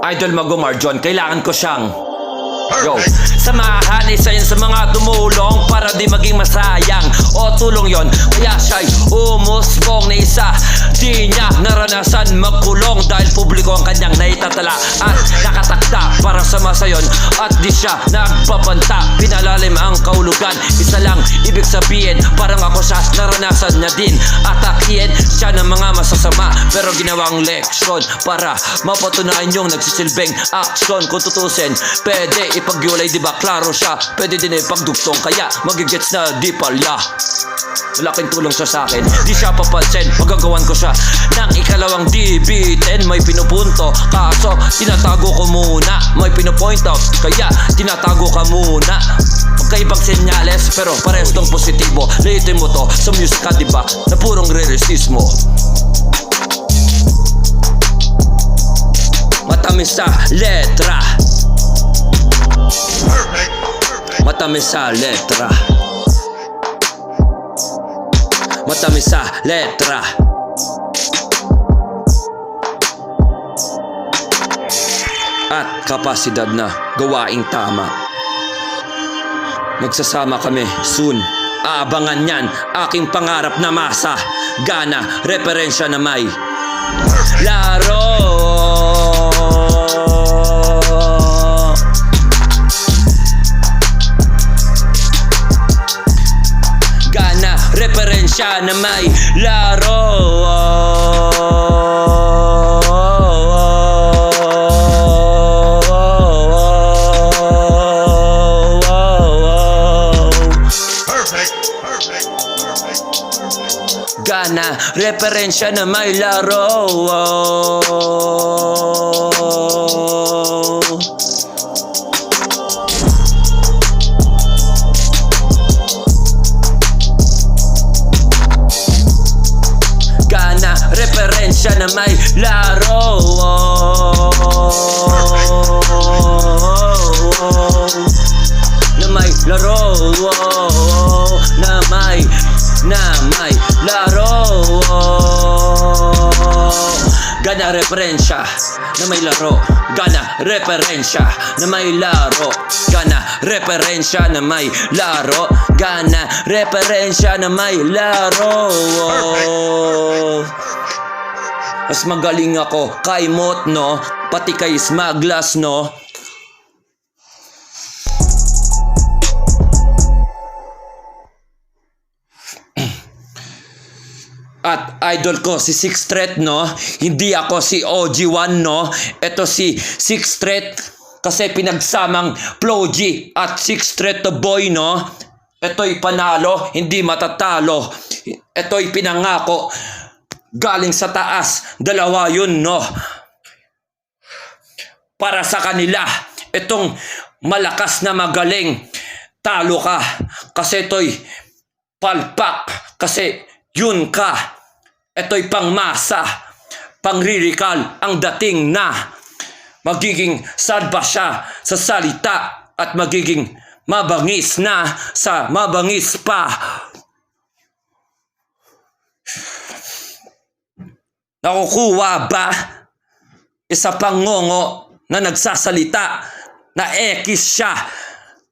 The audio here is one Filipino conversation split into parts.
Idol Magomar John, kailangan ko siyang samahan, isa yun sa mga tumulong para di maging masayang o tulong yon. Kaya siya'y umusbong na isa, di niya naranasan magkulong dahil publiko ang kanyang naitatala at nakatakda para sa masa yon. At di siya nagpapanta, pinalalim ang kaulugan. Isa lang ibig sabihin, parang ako siya, naranasan niya din. Atakihin siya ng mga masasama, pero ginawang leksyon para mapatunayan yung nagsisilbing aksyon. Kung tutusin, pwede ipagyulay, diba klaro siya, pwede din ipagdugtong, kaya magigets na di palya. Malaking tulong siya sa akin, di siya papansin, magagawan ko siya ng ikalawang DB10. May pinupunto, kaso tinatago ko muna. May pinupoint out, kaya tinatago ka muna. Magkaibang senyales, pero parehas tong positibo. Liitin mo to sa musika, diba, na purong re-resist mo. Matamis sa letra, matamis sa letra, matamis sa letra. At kapasidad na gawaing tama. Magsasama kami soon. Aabangan yan, aking pangarap na masa. Gana, referensya na may laro. Referensya na may laro. Gana, referensya na may laro. Referensya na may laro. Na may laro. Na may laro. Gana referensya na may laro. Gana referensya na may laro. Gana referensya na may laro. Gana referensya na may laro. Mas magaling ako kay Mot, no? Pati kay Smaglas, no? At idol ko si Sixth Threat, no? Hindi ako si OG1, no? Ito si Sixth Threat kasi pinagsamang Flow G at Sixth Threat to boy, no? Ito'y panalo, hindi matatalo. Ito'y pinangako galing sa taas, dalawa yun, no? Para sa kanila, itong malakas na magaling, talo ka. Kasi ito'y palpak, kasi yun ka. Ito'y pangmasa, pangririkal ang dating na. Magiging sad ba siya sa salita at magiging mabangis na sa mabangis pa. Nakukuha ba isa pang ngongo na nagsasalita na ekis siya?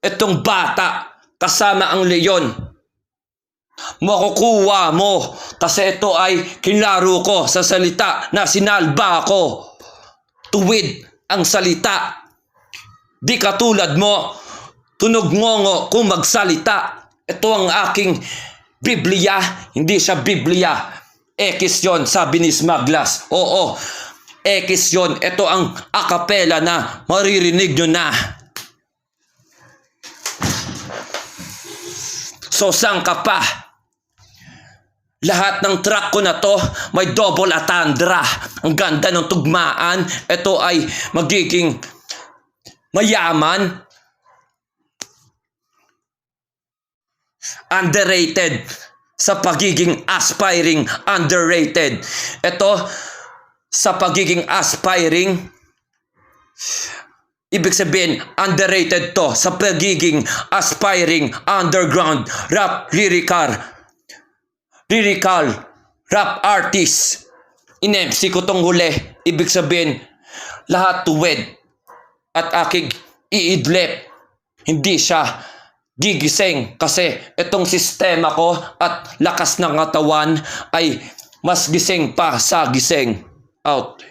Itong bata kasama ang leon. Makukuha mo kasi ito ay kinlaro ko sa salita na sinalba ko. Tuwid ang salita. Di katulad mo, tunog ngongo kung magsalita. Ito ang aking Biblia, hindi siya Biblia. Ekis yun, sabi ni Smaglas. Oo, ekis yun. Ito ang akapela na maririnig nyo na. So, saan ka pa? Lahat ng track ko na to, may double atandra. Ang ganda ng tugmaan. Ito ay magiging mayaman. Underrated. Sa pagiging aspiring, underrated. Ito, sa pagiging aspiring, ibig sabihin, underrated to. Sa pagiging aspiring, underground, rap, lyrical, rap artist. In-MC ko tong huli. Ibig sabihin, lahat tuwid at aking iidlip. Hindi siya gigising kasi itong sistema ko at lakas ng katawan ay mas gising pa sa gising. Out.